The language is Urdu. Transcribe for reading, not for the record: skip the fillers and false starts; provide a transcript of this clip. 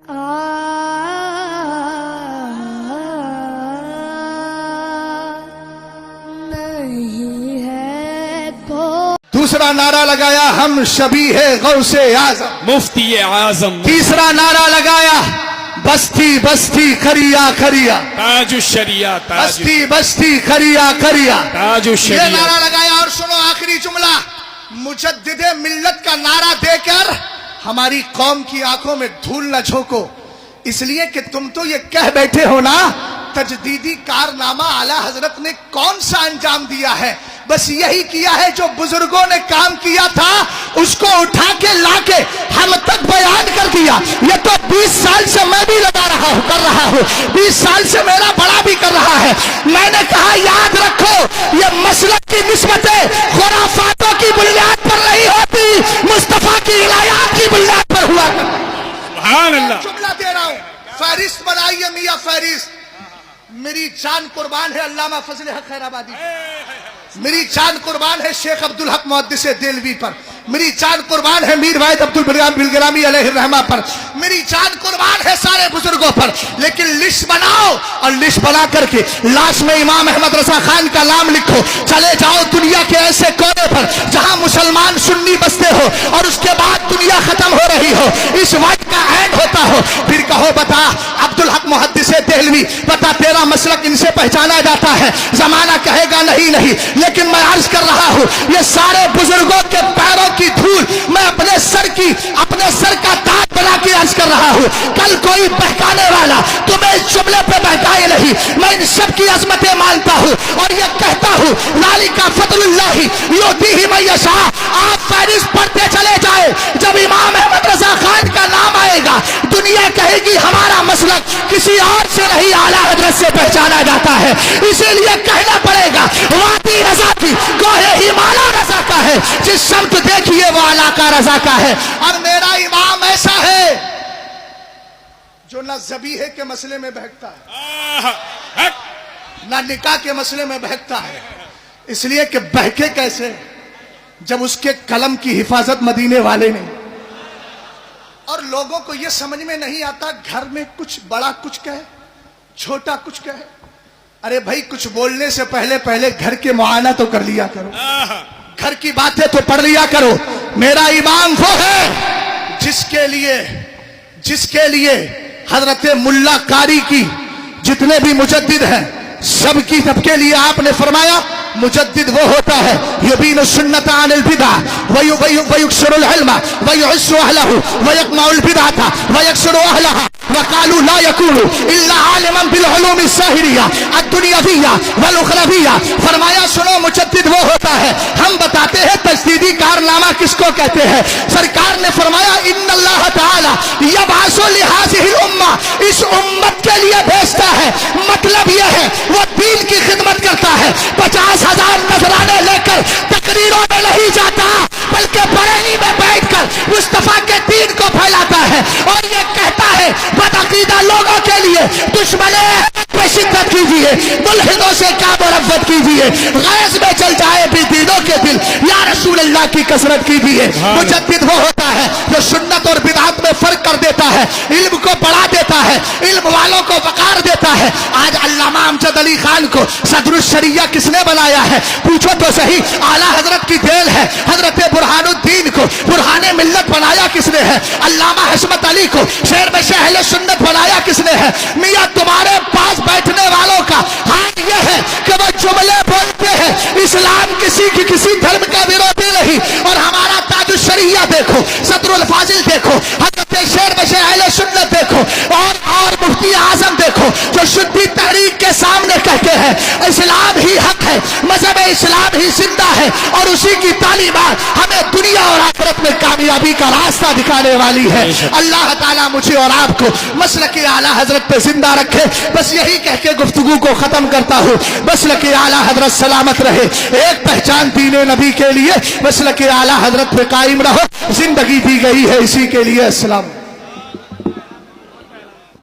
نہیں ہے کو دوسرا نعرہ لگایا ہم شبیہ غوث اعظم مفتی اعظم تیسرا نعرہ لگایا بستی بستی کریا کریا تاج الشریعہ بستی بستی کریا کریا تاج یہ الشریعہ نعرہ لگایا. اور سنو آخری جملہ مجدد ملت کا نعرہ دے کر ہماری قوم کی آنکھوں میں دھول نہ جھونکو، اس لیے کہ تم تو یہ کہہ بیٹھے ہو نا تجدیدی کارنامہ اعلیٰ حضرت نے کون سا انجام دیا ہے. بس یہی کیا ہے جو بزرگوں نے کام کیا تھا اس کو اٹھا کے لا کے ہم تک بیان کر دیا. یہ تو 20 سال سے میں بھی لگا رہا ہوں کر رہا ہوں، 20 سال سے میرا بڑا بھی کر رہا ہے. میں نے کہا یاد رکھو یہ مسلک کی نسبتیں خرافاتوں کی بنیاد پر نہیں ہوتی، مصطفیٰ کی ولایات کی بنیاد پر ہوا. سبحان اللہ. جملہ دے رہا ہوں، فہرست بنائیے میاں فہرست. میری جان قربان ہے علامہ فضل حق خیر آبادی، میری جان قربان ہے شیخ عبدالحق محدث دہلوی پر، میری جان قربان ہے میر واحد عبدالگرامی علیہ الرحمہ پر، میری جان قربان ہے سارے بزرگوں پر. لیکن لسٹ بناؤ اور لسٹ بنا کر کے لاش میں امام احمد رضا خان کا نام لکھو. چلے جاؤ دنیا کے ایسے کونے پر جہاں مسلمان سنی بستے ہو اور اس کے بعد دنیا ختم ہو رہی ہو، اس وقت کا اینڈ ہوتا ہو، پھر کہو بتا عبدالحق محدث دہلوی، بتا تیرا مسلک ان سے پہچانا جاتا ہے. زمانہ کہے گا نہیں نہیں، لیکن میں عرض کر رہا ہوں یہ سارے بزرگوں کے پیروں کی دھول میں اپنے سر کا تاج بنا کے عرض کر رہا ہوں. کل کوئی بہکانے والا تمہیں اس جملے پہ بہکائے نہیں. میں ان سب کی عظمتیں مانتا ہوں اور یہ کہتا ہوں ذالک فضل اللہ یؤتیہ من یشاء. آپ فہرست پڑھتے چلے جائے، جب امام احمد رضا خان کا نام آئے گا دنیا کہے گی ہمارا مسلک کسی اور سے نہیں اعلیٰ حضرت سے پہچانا جاتا ہے. اسی لیے کہنا پڑے گا وادی رضا کی گوہے ہمالا رضا کا ہے، جس سمت دیکھیے وہ اعلیٰ کا رضا کا ہے. اور میرا امام ایسا ہے جو نہ ذبیحے کے مسئلے میں بہکتا ہے نہ نکاح کے مسئلے میں بہکتا ہے. اس لیے کہ بہکے کیسے جب اس کے قلم کی حفاظت مدینے والے نے. اور لوگوں کو یہ سمجھ میں نہیں آتا گھر میں کچھ بڑا کچھ کہے چھوٹا کچھ کہے. ارے بھائی کچھ بولنے سے پہلے گھر کے معائنہ تو کر لیا کرو، گھر کی باتیں تو پڑھ لیا کرو. میرا امام وہ ہے جس کے لیے حضرت ملا قاری کی جتنے بھی مجدد ہیں سب کے لیے آپ نے فرمایا مجدد وہ ہوتا ہے یبین السنت عن البدع ویکسر العلم ویعز اہلہ ویقمع البدعہ ویکسر اہلہا وقالوا لا يكون الا عالما بالعلوم الظاہریہ الدنیویہ والاخرویہ. فرمایا سنو مجدد وہ ہوتا ہے، ہم بتاتے ہیں تجدیدی کارنامہ کس کو کہتے ہیں. سرکار نے فرمایا ان اللہ تعالی یبعث لہذہ الامہ، اس امت کے لیے بھیجتا ہے. مطلب یہ ہے وہ دین کی خدمت کرتا ہے. 50,000 نذرانے لے کر تقریروں میں نہیں جاتا بلکہ بریلی میں بیٹھ کر مصطفیٰ کے دین کو پھیلاتا ہے اور یہ کہتا ہے بدعقیدہ لوگوں کے لیے دشمنیں پہ شدت کیجیے، ملحدوں سے کیا مرفت کیجیے، غیظ میں چل جائے بھی دینوں کے دل یا رسول اللہ کی کثرت کیجیے. مجدد وہ ہوتا ہے جو سنت اور بدعت میں فرق کر دیتا ہے، علم کو بڑھا دیتا ہے، علم والوں کو وقار دیتا ہے. آج علامہ امجد علی خان کو صدر الشریعہ کس نے بنایا ہے؟ پوچھو تو صحیح. اعلیٰ حضرت کی دین ہے. حضرت برہان الدین کو برہان ملت بنایا کس نے ہے؟ علامہ حشمت علی کو شہر میں اہل سنت بنایا کس نے ہے؟ میاں تمہارے پاس بیٹھنے والوں کا حال یہ ہے کہ وہ جملے بولتے ہیں اسلام کسی دھرم کا ورودھی نہیں. اور ہمارا تاج الشریعہ دیکھو، صدر الفاضل دیکھو، حضرت شہر میں اہل سنت دیکھو اور مفتی اعظم دیکھو جو شدی تحریک کے سامنے کہتے ہیں اسلام ہی حق ہے، مذہب اسلام ہی زندہ ہے اور اسی کی تعلیمات ہمیں دنیا اور آخرت میں کامیابی کا راستہ دکھانے والی ہے. اللہ تعالیٰ مجھے اور آپ کو مسلک اعلیٰ حضرت پہ زندہ رکھے. بس یہی کہہ کے گفتگو کو ختم کرتا ہوں. مسلک اعلیٰ حضرت سلامت رہے. ایک پہچان دین نبی کے لیے مسلک اعلیٰ حضرت پہ قائم رہو. زندگی دی گئی ہے اسی کے لیے. السلام.